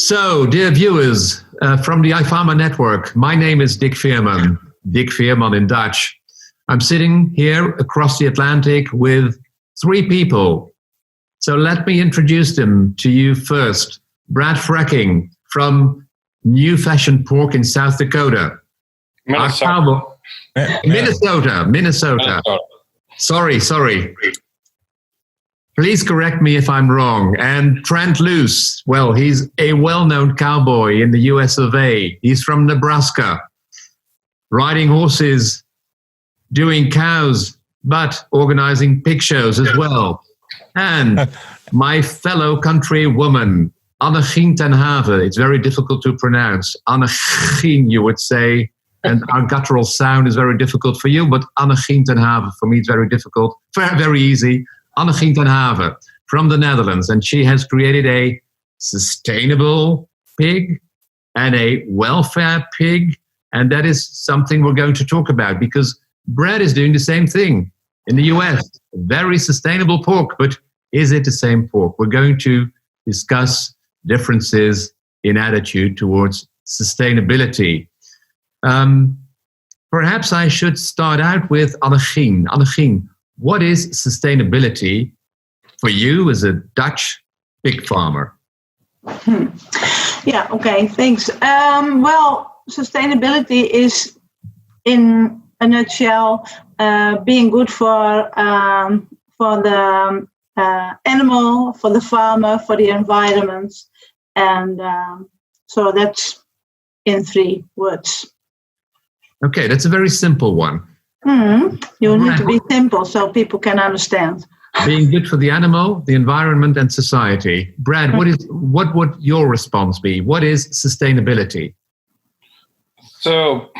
So, dear viewers from the IFAMA network, my name is Dick Veerman, Dick Veerman in Dutch. I'm sitting here across the Atlantic with three people. So let me introduce them to you first. Brad Fracking from New Fashion Pork in South Dakota. Minnesota. Sorry. Please correct me if I'm wrong. And Trent Luce, well, he's a well-known cowboy in the US of A. He's from Nebraska, riding horses, doing cows, but organizing pig shows as well. And my fellow countrywoman, Annechien ten Have. It's very difficult to pronounce. Annechien, you would say. And our guttural sound is very difficult for you, but Annechien ten Have, for me, it's very difficult. Very easy. Annechien ten Have from the Netherlands. And she has created a sustainable pig and a welfare pig. And that is something we're going to talk about because Brad is doing the same thing in the US. Very sustainable pork, but is it the same pork? We're going to discuss differences in attitude towards sustainability. Perhaps I should start out with Annechien. Annechien, what is sustainability for you as a Dutch pig farmer? Yeah, okay, thanks. Well, sustainability is, in a nutshell, being good for the animal, for the farmer, for the environment. And so that's in 3 words. Okay, that's a very simple one. You need to be simple so people can understand. Being good for the animal, the environment, and society. Brad, what would your response be? What is sustainability? So,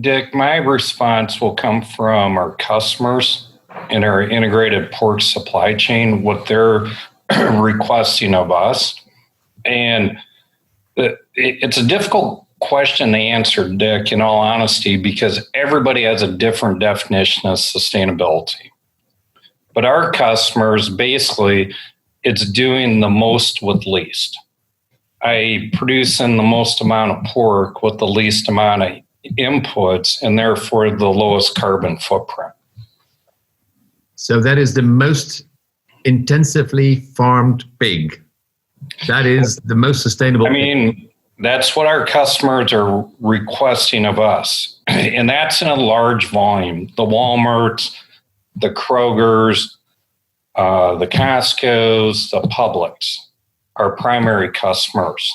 Dick, my response will come from our customers in our integrated pork supply chain, what they're requesting of us. And it's a difficult question to answer, Dick, in all honesty, because everybody has a different definition of sustainability. But our customers, basically, it's doing the most with least. I produce in the most amount of pork with the least amount of inputs and therefore the lowest carbon footprint. So that is the most intensively farmed pig. That is the most sustainable. That's what our customers are requesting of us. And that's in a large volume. The Walmarts, the Krogers, the Costco's, the Publix are primary customers.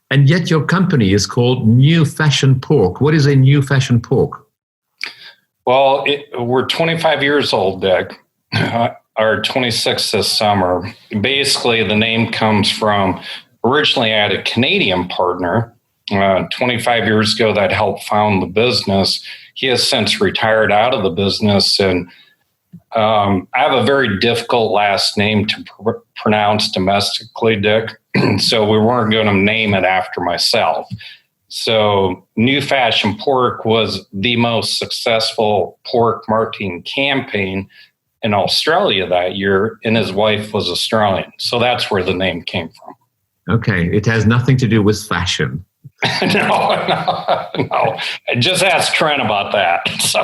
And yet your company is called New Fashion Pork. What is a New Fashion Pork? Well, we're 25 years old, Dick. Our 26th this summer. Basically, the name comes from, originally I had a Canadian partner 25 years ago that helped found the business. He has since retired out of the business, and I have a very difficult last name to pronounce domestically, Dick. So we weren't going to name it after myself. So New Fashion Pork was the most successful pork marketing campaign in Australia that year, and his wife was Australian. So that's where the name came from. Okay, it has nothing to do with fashion. No. Just ask Trent about that. So.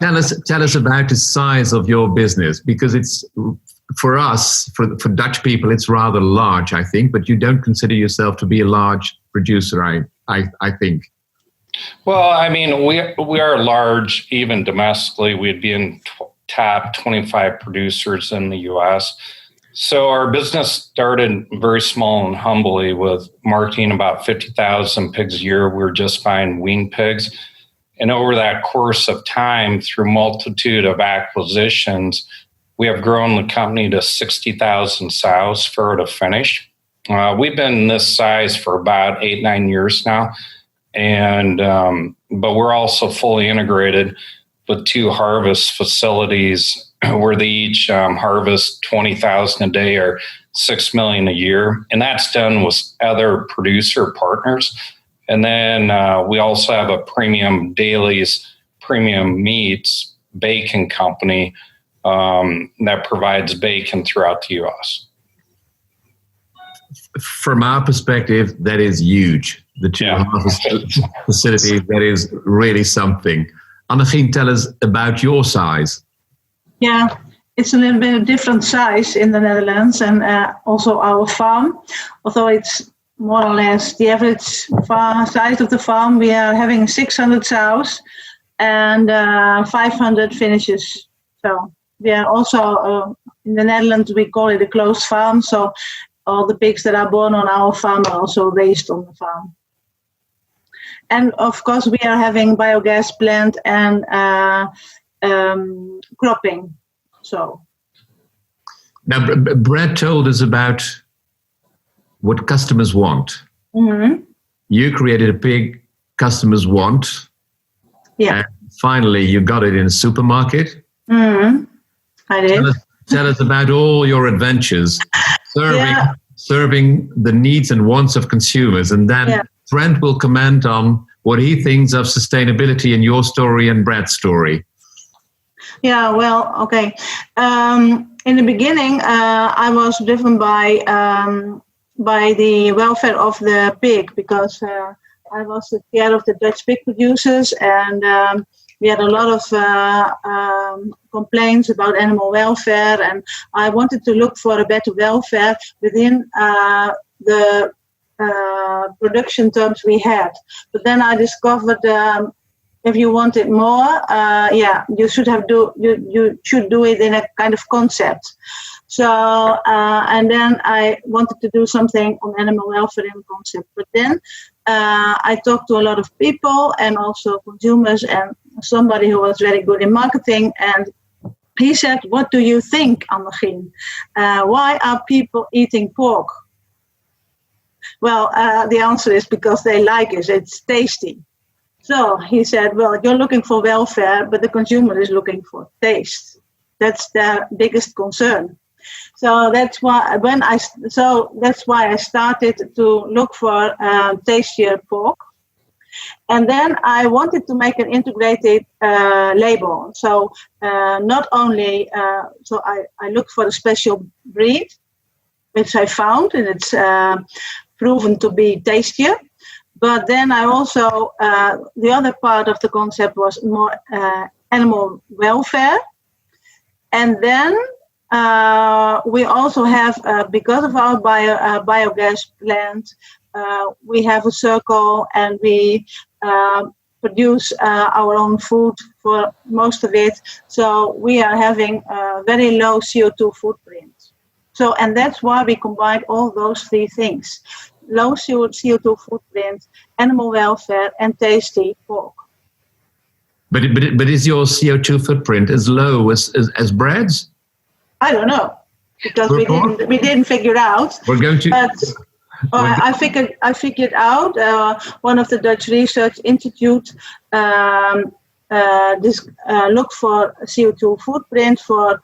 Tell us about the size of your business, because it's, for us, for Dutch people, it's rather large, I think, but you don't consider yourself to be a large producer, I think. Well, we are large, even domestically. We'd be in top 25 producers in the U.S. So our business started very small and humbly with marketing about 50,000 pigs a year. We were just buying weaned pigs. And over that course of time, through multitude of acquisitions, we have grown the company to 60,000 sows, fur to finish. We've been this size for about 8-9 years now. And but we're also fully integrated with 2 harvest facilities where they each harvest 20,000 a day or 6 million a year. And that's done with other producer partners. And then we also have a premium dailies, premium meats, bacon company that provides bacon throughout the U.S. from our perspective, that is huge. The two harvest facilities, that is really something. Annechien, tell us about your size. Yeah, it's a little bit of different size in the Netherlands, and also our farm. Although it's more or less the average size of the farm, we are having 600 sows and 500 finishes. So we are also, in the Netherlands, we call it a closed farm. So all the pigs that are born on our farm are also raised on the farm. And of course, we are having biogas plant and cropping. So now, Brad told us about what customers want. Mm-hmm. You created a pig customers want. Yeah. And finally, you got it in a supermarket. Mm-hmm. I did. Tell us about all your adventures serving the needs and wants of consumers. And then Trent will comment on what he thinks of sustainability in your story and Brad's story. Yeah, well, okay. In the beginning, I was driven by the welfare of the pig, because I was the chair of the Dutch pig producers, and we had a lot of complaints about animal welfare, and I wanted to look for a better welfare within the production terms we had. But then I discovered if you wanted more, you should you should do it in a kind of concept. So and then I wanted to do something on animal welfare in concept. But then I talked to a lot of people and also consumers, and somebody who was very good in marketing, and he said, "What do you think, Annechien? Why are people eating pork?" Well, the answer is because they like it. It's tasty. So he said, "Well, you're looking for welfare, but the consumer is looking for taste. That's their biggest concern." So that's why I started to look for tastier pork. And then I wanted to make an integrated label. So not only, I looked for a special breed, which I found, and it's proven to be tastier. But then I also, the other part of the concept was more animal welfare. And then we also have, because of our biogas plant, we have a circle, and we produce our own food for most of it. So we are having a very low CO2 footprint. So, and that's why we combine all those three things: low CO2 footprint, animal welfare, and tasty pork. But is your CO2 footprint as low as Brad's? I don't know, because we didn't figure out. We're going to. But I figured out. One of the Dutch Research Institute looked for CO2 footprint for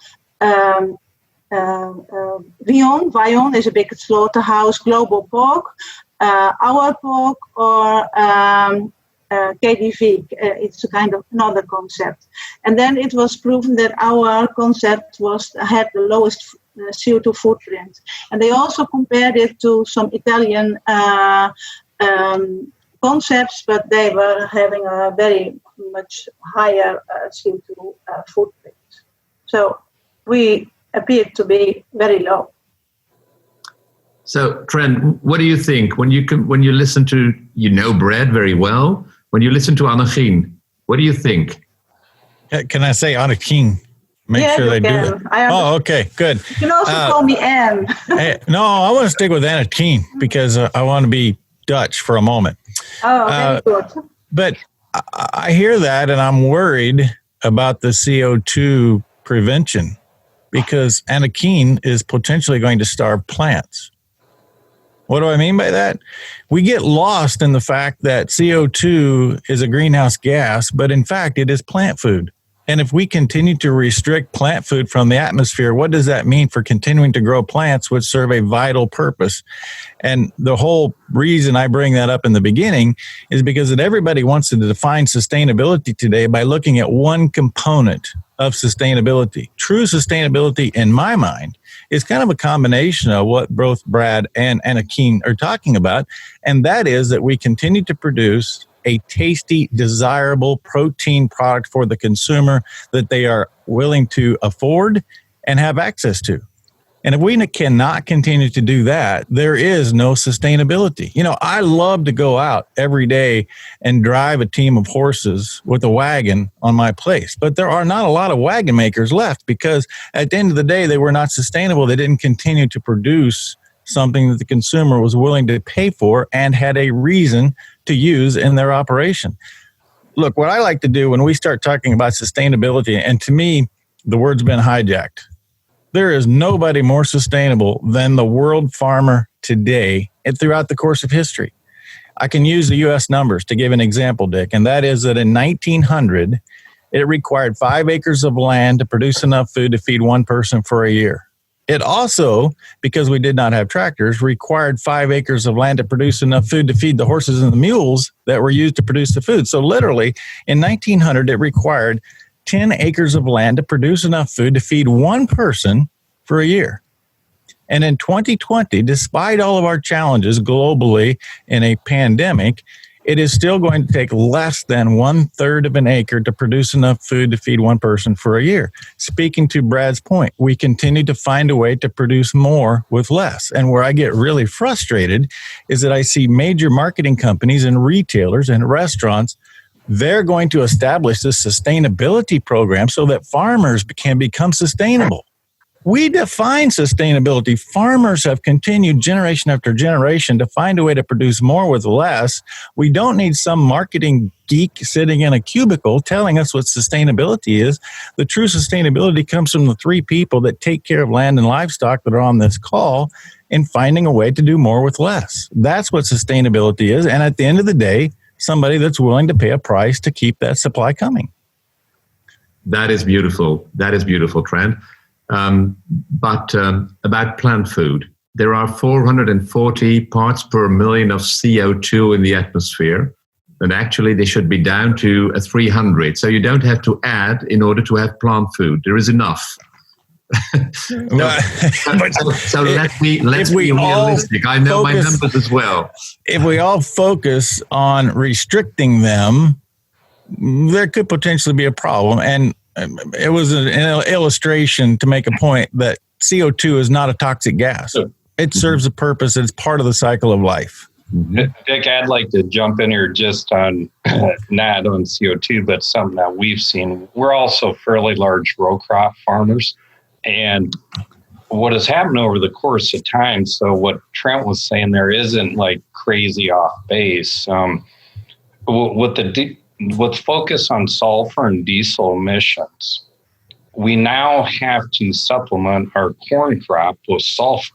Vion is a big slaughterhouse, global pork, our pork, or KDV. It's a kind of another concept. And then it was proven that our concept had the lowest CO2 footprint. And they also compared it to some Italian concepts, but they were having a very much higher CO2 footprint. So we appeared to be very low. So, Trent, what do you think when you listen to, Brad very well? When you listen to Annechien, what do you think? Can I say Annechien? Make sure they do it. Oh, okay, good. You can also call me Anne. No, I want to stick with Annechien because I want to be Dutch for a moment. Oh, very good. But I hear that, and I'm worried about the CO2 prevention, because Annechien is potentially going to starve plants. What do I mean by that? We get lost in the fact that CO2 is a greenhouse gas, but in fact, it is plant food. And if we continue to restrict plant food from the atmosphere, what does that mean for continuing to grow plants which serve a vital purpose? And the whole reason I bring that up in the beginning is because that everybody wants to define sustainability today by looking at one component of sustainability. True sustainability, in my mind, is kind of a combination of what both Brad and Annechien are talking about, and that is that we continue to produce a tasty, desirable protein product for the consumer that they are willing to afford and have access to. And if we cannot continue to do that, there is no sustainability. You know, I love to go out every day and drive a team of horses with a wagon on my place. But there are not a lot of wagon makers left because at the end of the day, they were not sustainable. They didn't continue to produce something that the consumer was willing to pay for and had a reason to use in their operation. Look, what I like to do when we start talking about sustainability, and to me, the word's been hijacked. There is nobody more sustainable than the world farmer today and throughout the course of history. I can use the U.S. numbers to give an example, Dick, and that is that in 1900, it required 5 acres of land to produce enough food to feed one person for a year. It also, because we did not have tractors, required 5 acres of land to produce enough food to feed the horses and the mules that were used to produce the food. So literally, in 1900, it required 10 acres of land to produce enough food to feed one person for a year. And in 2020, despite all of our challenges globally in a pandemic, it is still going to take less than 1/3 of an acre to produce enough food to feed one person for a year. Speaking to Brad's point, we continue to find a way to produce more with less. And where I get really frustrated is that I see major marketing companies and retailers and restaurants, they're going to establish this sustainability program so that farmers can become sustainable. We define sustainability. Farmers have continued generation after generation to find a way to produce more with less. We don't need some marketing geek sitting in a cubicle telling us what sustainability is. The true sustainability comes from the 3 people that take care of land and livestock that are on this call and finding a way to do more with less. That's what sustainability is. And at the end of the day, somebody that's willing to pay a price to keep that supply coming. That is beautiful. That is beautiful, Trent. But about plant food, there are 440 parts per million of CO2 in the atmosphere. And actually, they should be down to 300. So you don't have to add in order to have plant food. There is enough. So let's be realistic. I know my numbers as well. If we all focus on restricting them, there could potentially be a problem. And it was an illustration to make a point that CO2 is not a toxic gas. It serves a purpose. It's part of the cycle of life. Dick, I'd like to jump in here just on, not on CO2, but something that we've seen. We're also fairly large row crop farmers. And what has happened over the course of time, so what Trent was saying there isn't like crazy off base. With focus on sulfur and diesel emissions, we now have to supplement our corn crop with sulfur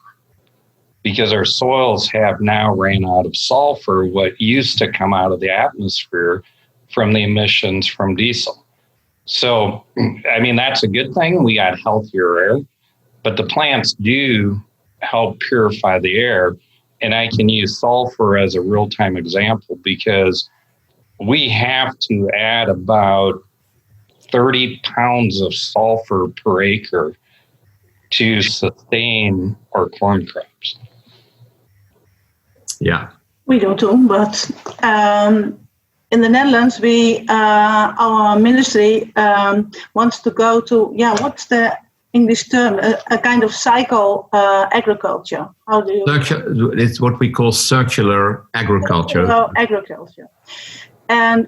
because our soils have now ran out of sulfur, what used to come out of the atmosphere from the emissions from diesel. So, I mean, that's a good thing. We got healthier air, but the plants do help purify the air. And I can use sulfur as a real-time example because we have to add about 30 pounds of sulfur per acre to sustain our corn crops. Yeah. We do too, but in the Netherlands, our ministry wants to go to, what's the English term? A kind of cycle agriculture. How do you? It's what we call circular agriculture. Circular agriculture. And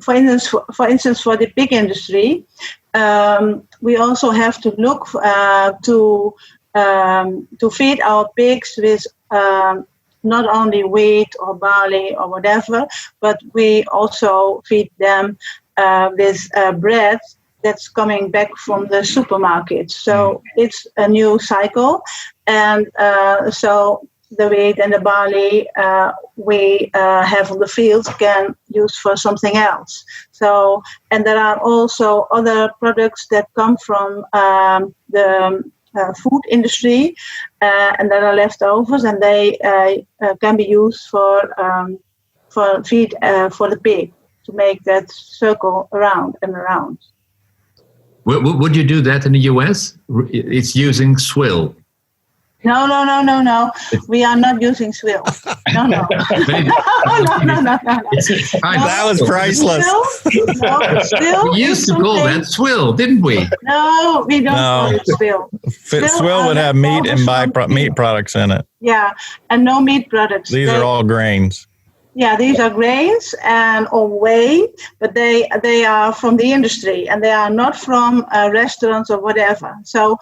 for instance, for the pig industry, we also have to look to feed our pigs with not only wheat or barley or whatever, but we also feed them with bread that's coming back from the supermarket. So it's a new cycle, and so the wheat and the barley we have on the field can use for something else. So, and there are also other products that come from the food industry, and there are leftovers, and they can be used for feed for the pig to make that circle around and around. Would you do that in the US? It's using swill. No. We are not using swill. No. No. That was priceless. Swill we used to call that swill, didn't we? No, we don't call it swill. Swill would have meat and meat products in it. Yeah, and no meat products. These are all grains. Yeah, these are grains and or whey, but they are from the industry and they are not from restaurants or whatever. So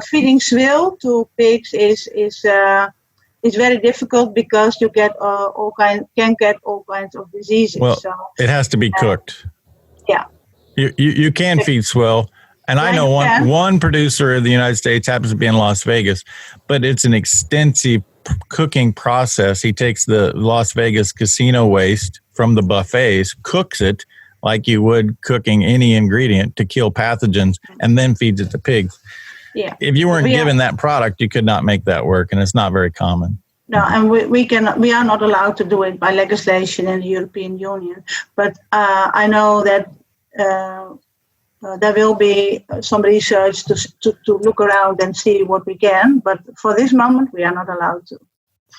feeding swill to pigs is very difficult because you get can get all kinds of diseases. Well, so, it has to be cooked. Yeah, you can feed swill. And I know one producer in the United States happens to be in Las Vegas, but it's an extensive cooking process. He takes the Las Vegas casino waste from the buffets, cooks it like you would cooking any ingredient to kill pathogens, and then feeds it to pigs. Yeah. If you weren't given that product, you could not make that work, and it's not very common. No, and we are not allowed to do it by legislation in the European Union. But I know that there will be some research to look around and see what we can. But for this moment, we are not allowed to.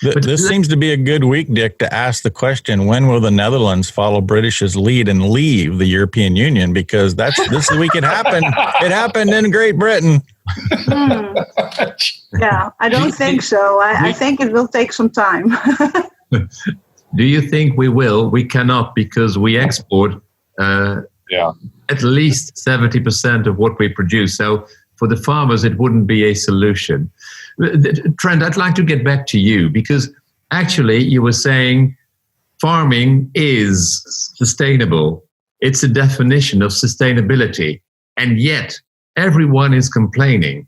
This seems to be a good week, Dick, to ask the question, when will the Netherlands follow British's lead and leave the European Union? Because this week it happened. It happened in Great Britain. Yeah, I don't think so. I think it will take some time. Do you think we will? We cannot, because we export at least 70% of what we produce. So for the farmers, it wouldn't be a solution. Trent, I'd like to get back to you, because actually you were saying farming is sustainable. It's a definition of sustainability. And yet everyone is complaining.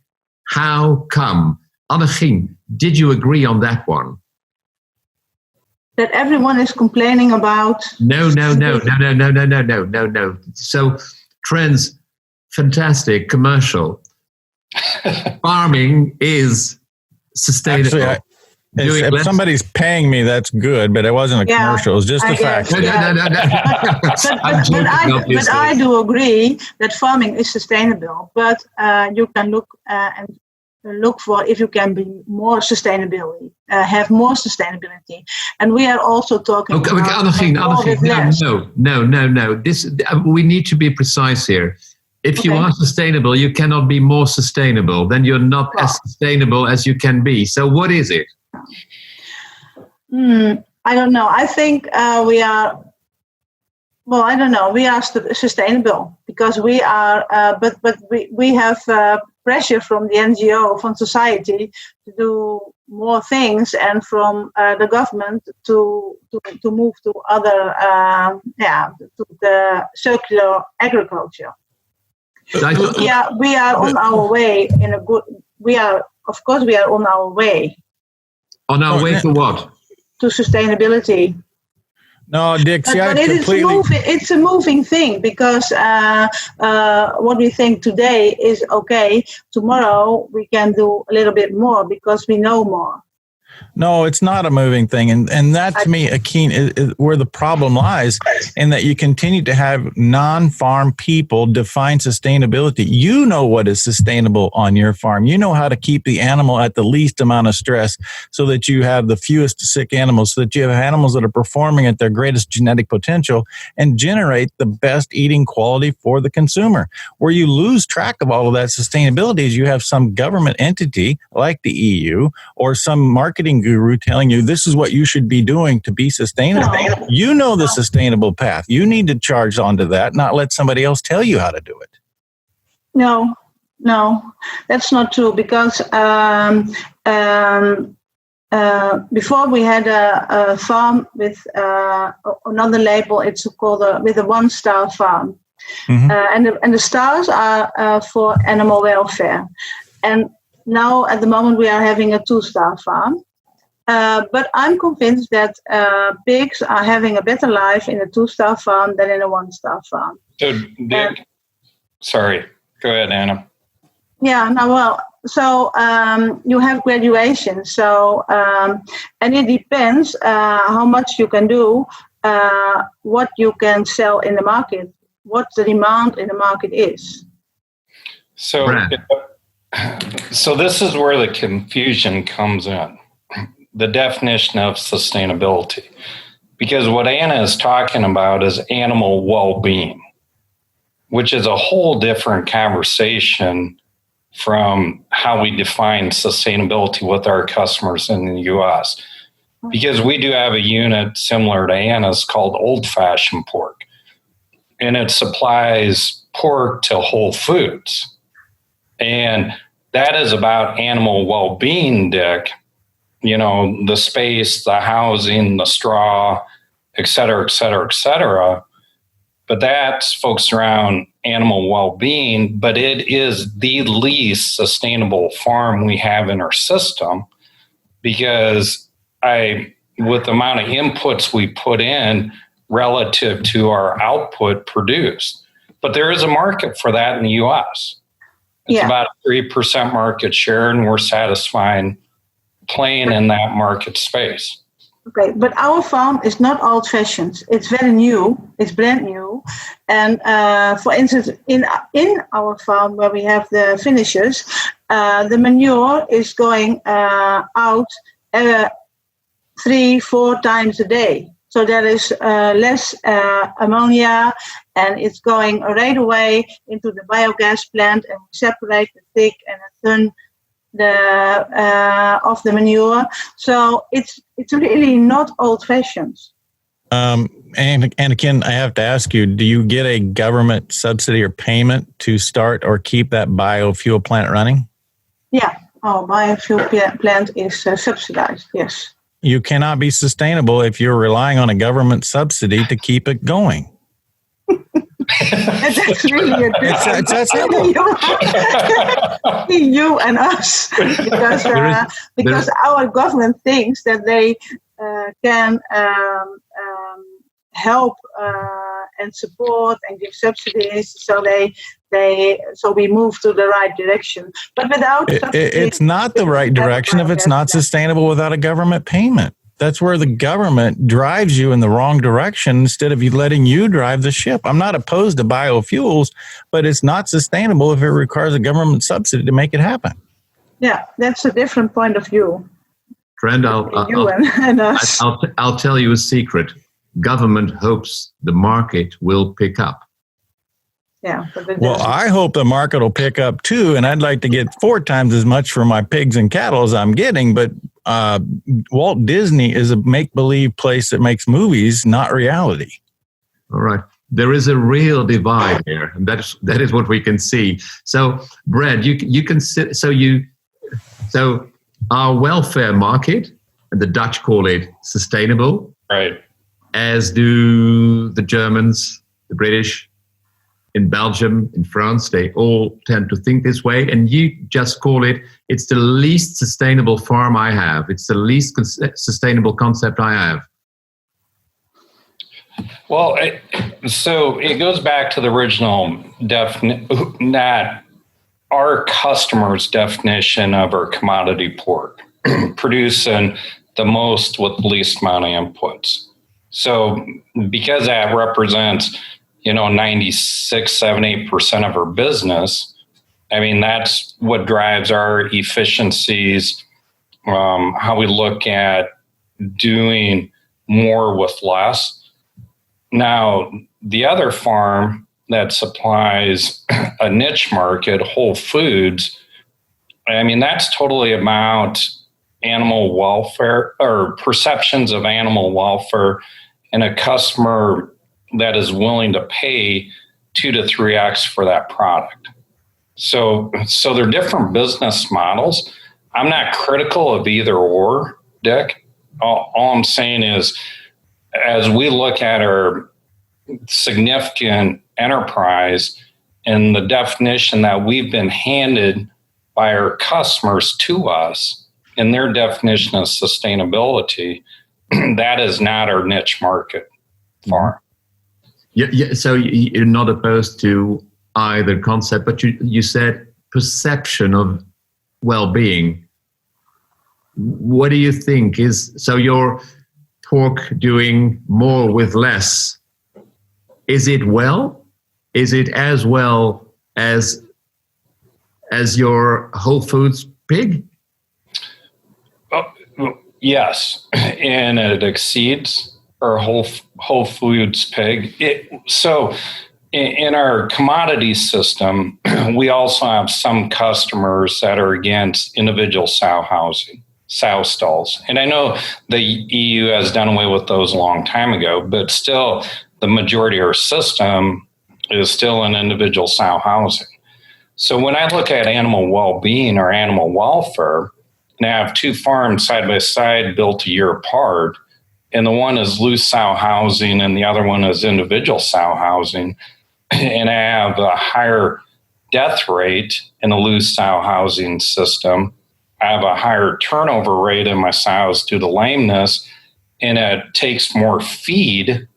How come? Annechien, did you agree on that one? That everyone is complaining about? No. So Trent's fantastic commercial. Farming is sustainable. Actually, if somebody's paying me, that's good, but it wasn't a commercial. It was just a fact. No. But I do agree that farming is sustainable, but you can look for if you can be more sustainability, have more sustainability. And we are also talking about Annechien, no. We need to be precise here. If you are sustainable, you cannot be more sustainable. Then you're not as sustainable as you can be. So what is it? I don't know. I think we are. Well, I don't know. We are sustainable because we are. But we have pressure from the NGO, from society, to do more things, and from the government to move to other to the circular agriculture. We are on our way of course we are on our way. On our way to what? To sustainability. No, Dick, but it's a moving thing, because what we think today is okay, tomorrow we can do a little bit more because we know more. No, it's not a moving thing. And that, to me, Annechien, is where the problem lies, in that you continue to have non-farm people define sustainability. You know what is sustainable on your farm. You know how to keep the animal at the least amount of stress so that you have the fewest sick animals, so that you have animals that are performing at their greatest genetic potential and generate the best eating quality for the consumer. Where you lose track of all of that sustainability is you have some government entity like the EU or some marketing guru telling you this is what you should be doing to be sustainable. No. You know the sustainable path. You need to charge onto that, not let somebody else tell you how to do it. No, that's not true, because before we had a farm with another label. It's called with a 1-star farm. Mm-hmm. And the stars are for animal welfare. And now at the moment we are having a 2-star farm. But I'm convinced that pigs are having a better life in a 2-star farm than in a 1-star farm. So, Dick, sorry, go ahead, Anna. Yeah, no, well, so you have graduation. So, and it depends how much you can do, what you can sell in the market, what the demand in the market is. So, so this is where the confusion comes in, the definition of sustainability. Because what Anna is talking about is animal well-being, which is a whole different conversation from how we define sustainability with our customers in the U.S. Because we do have a unit similar to Anna's called Old Fashioned Pork, and it supplies pork to Whole Foods. And that is about animal well-being, Dick. You know, the space, the housing, the straw, et cetera, et cetera, et cetera. But that's focused around animal well-being, but it is the least sustainable farm we have in our system because with the amount of inputs we put in relative to our output produced. But there is a market for that in the U.S. It's about a 3% market share, and we're satisfying playing in that market space. Okay, but our farm is not old-fashioned. It's very new. It's brand new. And for instance, in our farm where we have the finishers, the manure is going out 3-4 times a day. So there is less ammonia, and it's going right away into the biogas plant, and we separate the thick and the thin of the manure. So it's really not old-fashioned. And Annechien, I have to ask you, do you get a government subsidy or payment to start or keep that biofuel plant running? Yeah, our biofuel plant is subsidized, yes. You cannot be sustainable if you're relying on a government subsidy to keep it going. That's really a difference. It's you and us, because our government thinks that they can help and support and give subsidies, so we move to the right direction. But without it's not the right direction if it's not sustainable without a government payment. That's where the government drives you in the wrong direction instead of letting you drive the ship. I'm not opposed to biofuels, but it's not sustainable if it requires a government subsidy to make it happen. Yeah, that's a different point of view. Trent, I'll tell you a secret. Government hopes the market will pick up. Yeah. Well, I hope the market will pick up too, and I'd like to get 4 times as much for my pigs and cattle as I'm getting, but Walt Disney is a make-believe place that makes movies, not reality. All right. There is a real divide here, and that is what we can see. So, Brad, you can sit. So our welfare market, and the Dutch call it sustainable, right? As do the Germans, the British. In Belgium, in France, they all tend to think this way. And you just call it's the least sustainable farm I have. It's the least sustainable concept I have. Well, so it goes back to the original not our customer's definition of our commodity pork, producing the most with the least amount of inputs. So because that represents 96, 78% of our business. I mean, that's what drives our efficiencies, how we look at doing more with less. Now, the other farm that supplies a niche market, Whole Foods, I mean, that's totally about animal welfare or perceptions of animal welfare and a customer that is willing to pay 2 to 3x for that product. So they're different business models. I'm not critical of either or, Dick. All I'm saying is, as we look at our significant enterprise and the definition that we've been handed by our customers to us, in their definition of sustainability, that is not our niche market farm. Yeah, so you're not opposed to either concept, but you said perception of well-being. What do you think so your pork doing more with less? Is it well? Is it as well as your Whole Foods pig? Yes, and it exceeds our Whole Foods pig. So in our commodity system, we also have some customers that are against individual sow housing, sow stalls. And I know the EU has done away with those a long time ago, but still the majority of our system is still in individual sow housing. So when I look at animal well-being or animal welfare, and I have two farms side by side built a year apart, and the one is loose sow housing and the other one is individual sow housing, and I have a higher death rate in a loose sow housing system. I have a higher turnover rate in my sows due to lameness, and it takes more feed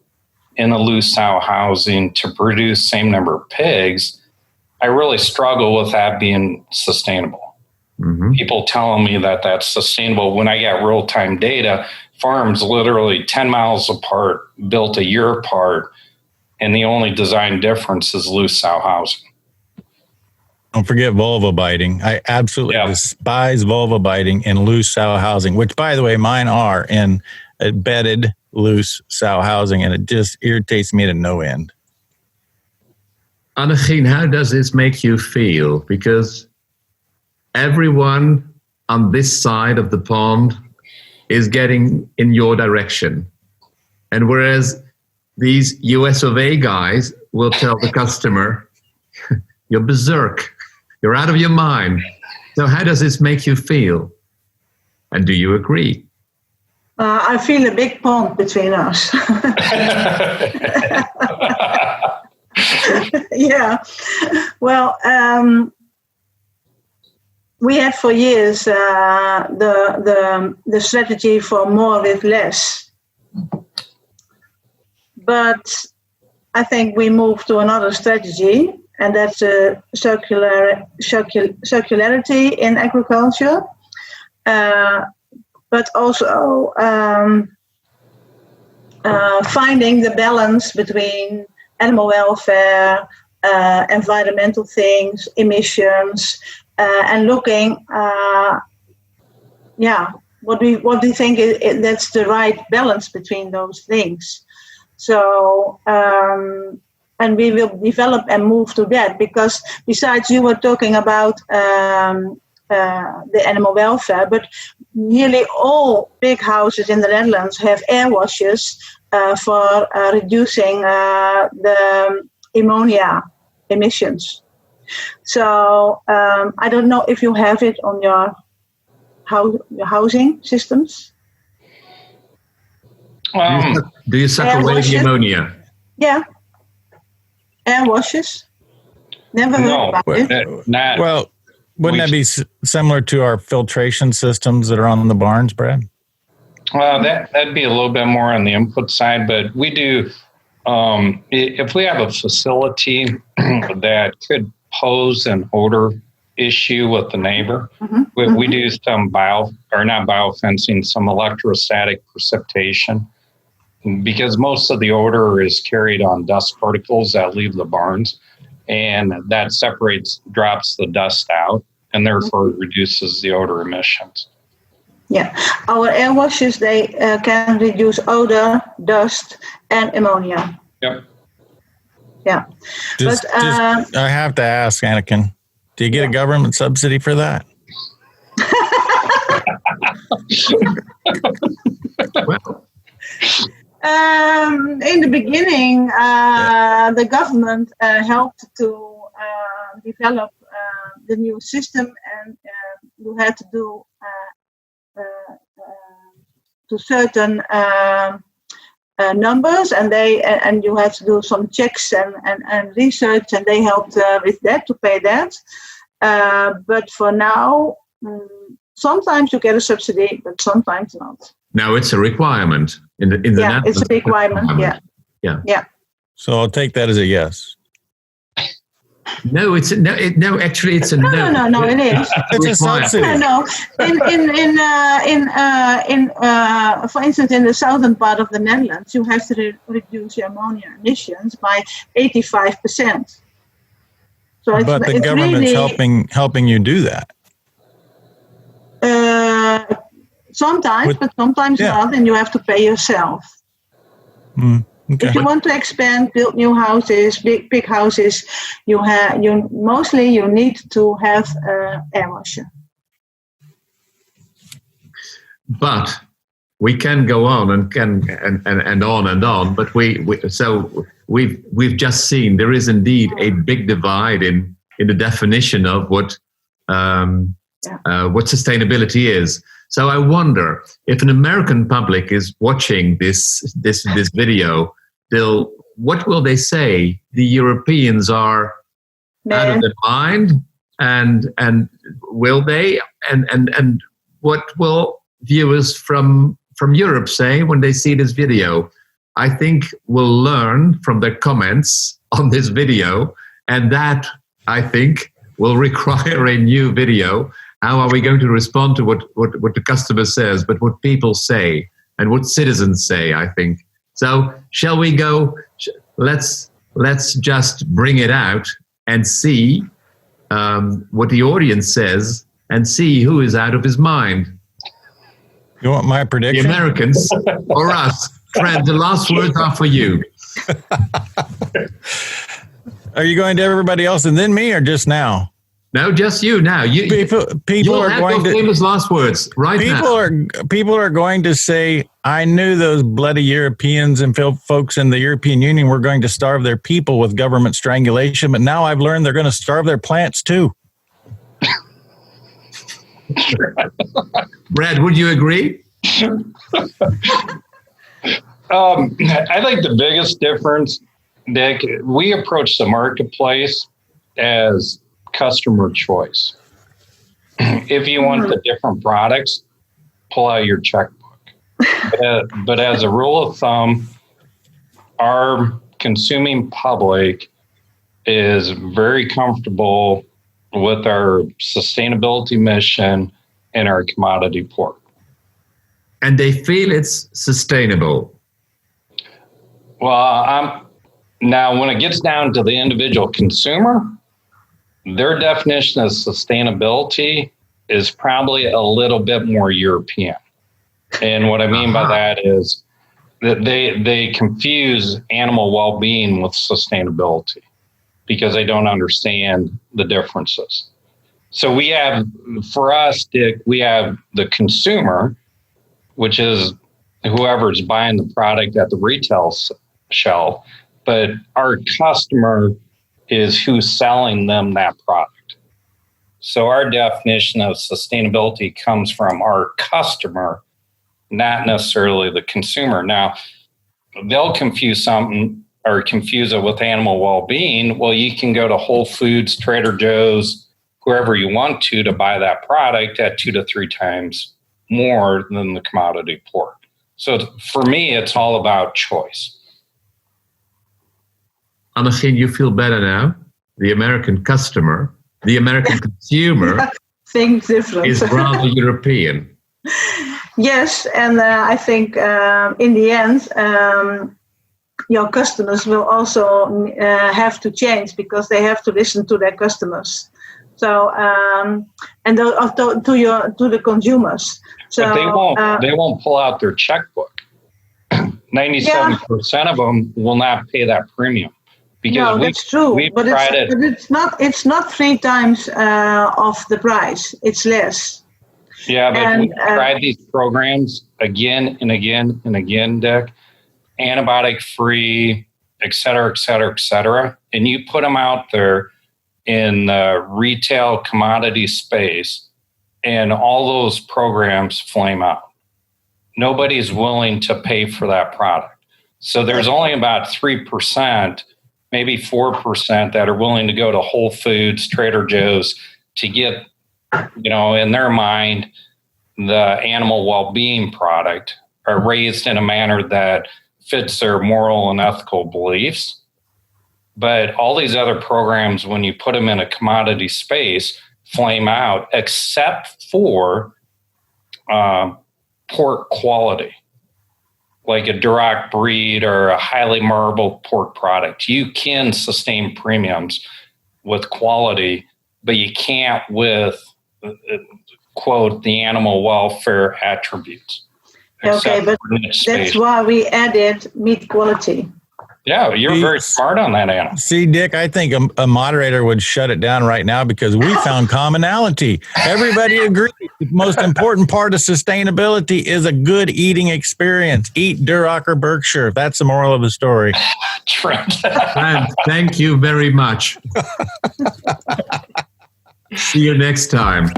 in a loose sow housing to produce same number of pigs. I really struggle with that being sustainable. Mm-hmm. People telling me that that's sustainable when I get real-time data, farms literally 10 miles apart, built a year apart, and the only design difference is loose sow housing. Don't forget vulva biting. I absolutely despise vulva biting in loose sow housing, which, by the way, mine are in a bedded loose sow housing, and it just irritates me to no end. Annechien, how does this make you feel? Because everyone on this side of the pond is getting in your direction. And whereas these US of A guys will tell the customer, you're berserk, you're out of your mind. So how does this make you feel? And do you agree? I feel a big pond between us. Yeah. Well, we had for years the strategy for more with less. But I think we moved to another strategy, and that's circularity in agriculture. But also finding the balance between animal welfare, environmental things, emissions, and looking, what do you think that's the right balance between those things? So, and we will develop and move to that, because besides you were talking about the animal welfare, but nearly all big houses in the Netherlands have air washers for reducing the ammonia emissions. So I don't know if you have it on your housing systems. Do you suck away the ammonia? Yeah. Air washers. Never heard about it. Well, wouldn't that be similar to our filtration systems that are on the barns, Brad? Well, that'd be a little bit more on the input side, but we do, if we have a facility that could pose an odor issue with the neighbor, we do some biofencing, some electrostatic precipitation, because most of the odor is carried on dust particles that leave the barns, and that drops the dust out, and therefore reduces the odor emissions. Yeah, our air washers, they can reduce odor, dust, and ammonia. Yep. Yeah. Just, I have to ask, Annechien, do you get a government subsidy for that? Well. In the beginning, the government helped to develop the new system, and you had to do to certain numbers, and you had to do some checks and research, and they helped with that, to pay that. But for now, sometimes you get a subsidy, but sometimes not. No, it's a requirement in the Yeah, it's a requirement. Yeah. So I'll take that as a yes. No, actually, it's a no. No, it is. It's a subsidy. No. For instance, in the southern part of the Netherlands, you have to reduce your ammonia emissions by 85%. So but the government's really, helping you do that. Sometimes, but sometimes not, and you have to pay yourself. Okay. If you want to expand, build new houses, big houses, you need to have air washer. But we can go on and on. But we've just seen there is indeed a big divide in the definition of what sustainability is. So I wonder if an American public is watching this video, what will they say? The Europeans are out of their mind, and will they? And what will viewers from Europe say when they see this video? I think we'll learn from their comments on this video, and that I think will require a new video. How are we going to respond to what the customer says, but what people say and what citizens say, I think. So shall we go, let's just bring it out and see what the audience says and see who is out of his mind. You want my prediction? The Americans or us? Fred, the last words are for you. Are you going to everybody else and then me or just now? No, just you now. People are going to famous last words right now. People are going to say, I knew those bloody Europeans and folks in the European Union were going to starve their people with government strangulation, but now I've learned they're going to starve their plants too. Brad, would you agree? I think the biggest difference, Dick, we approach the marketplace as customer choice. If you want the different products, pull out your checkbook. But as a rule of thumb, our consuming public is very comfortable with our sustainability mission and our commodity pork. And they feel it's sustainable. Well, now when it gets down to the individual consumer, their definition of sustainability is probably a little bit more European. And what I mean by that is that they confuse animal well-being with sustainability because they don't understand the differences. So we have, for us, Dick, we have the consumer, which is whoever's buying the product at the retail shelf, but our customer is who's selling them that product. So our definition of sustainability comes from our customer, not necessarily the consumer. Now, they'll confuse something or confuse it with animal well-being. Well, you can go to Whole Foods, Trader Joe's, wherever you want to buy that product at 2 to 3 times more than the commodity pork. So for me, it's all about choice. Annechien, you feel better now? The American customer, the American consumer think different. Is rather European. Yes, and I think in the end, your customers will also have to change because they have to listen to their customers. So and to the consumers. So but they won't pull out their checkbook. 97% of them will not pay that premium. Because that's true. But it's not 3 times of the price. It's less. Yeah, but we tried these programs again and again and again, Dick, antibiotic free, et cetera, et cetera, et cetera. And you put them out there in the retail commodity space, and all those programs flame out. Nobody's willing to pay for that product. So there's only about 3%, maybe 4% that are willing to go to Whole Foods, Trader Joe's to get, in their mind, the animal well-being product are raised in a manner that fits their moral and ethical beliefs. But all these other programs, when you put them in a commodity space, flame out, except for pork quality, like a Duroc breed or a highly marbled pork product. You can sustain premiums with quality, but you can't with, quote, the animal welfare attributes. Okay, but that's why we added meat quality. Yeah, you're very smart on that, Anna. See, Dick, I think a moderator would shut it down right now because we found commonality. Everybody agrees the most important part of sustainability is a good eating experience. Eat Duroc or Berkshire. That's the moral of the story. Trent. Trent, thank you very much. See you next time.